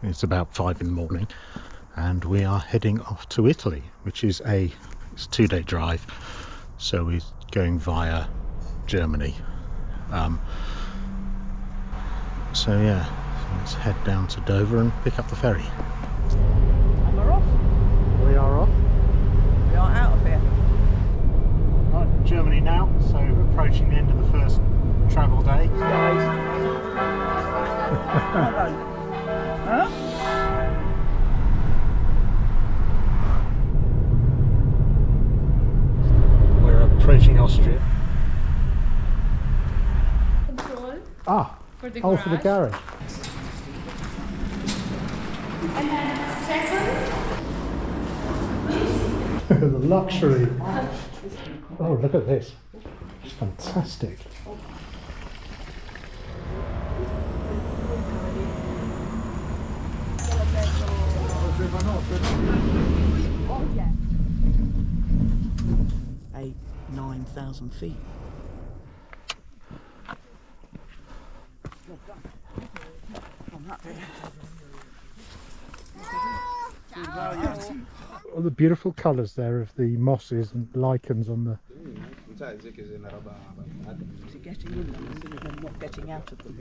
It's about 5 in the morning, and we are heading off to Italy, which is it's a 2-day drive. So we're going via Germany. So yeah, so let's head down to Dover and pick up the ferry. And we're off. We are off. We are out of here. Right, Germany now, so approaching the end of the first travel day. Guys. Huh? We're approaching Austria. Control Ah, for the for the garage. And then second, The luxury. Oh, look at this. It's fantastic. Oh, yeah. 8,000-9,000 feet. All the beautiful colours there of the mosses and lichens on the... Is it getting in them and then not getting out of them?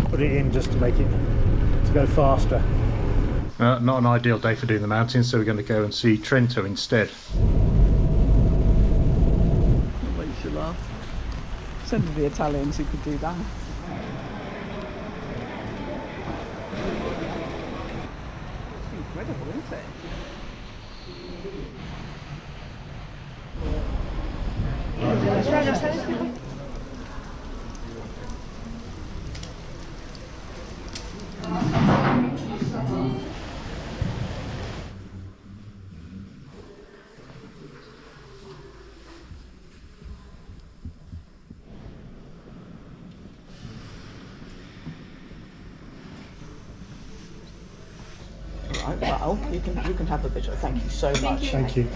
Put it in just to make it to go faster. Not an ideal day for doing the mountains, so we're going to go and see Trento instead. That makes you laugh. Some of the Italians who could do that. It's incredible, isn't it? Right, well, you can have the picture. Thank you so much. Thank you.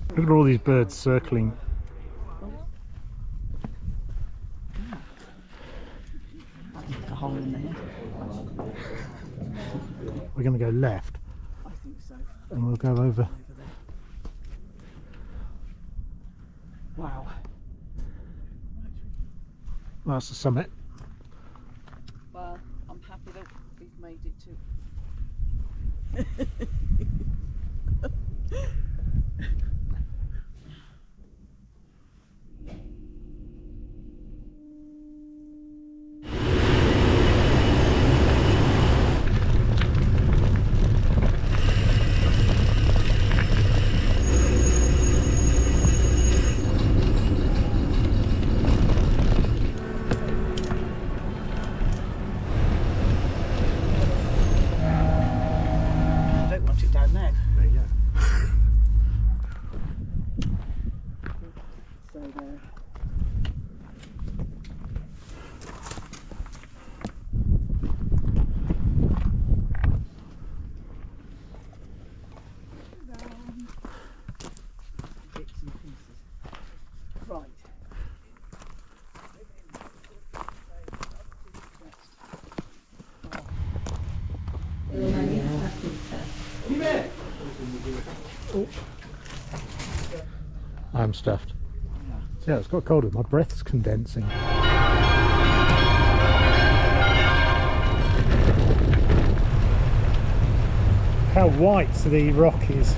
Look at all these birds circling. A hole in there. We're going to go left I think so. and we'll go over. Wow. That's the summit. Well, I'm happy that we've made it to. Oh. I'm stuffed. Yeah, it's got colder. My breath's condensing. How white the rock is.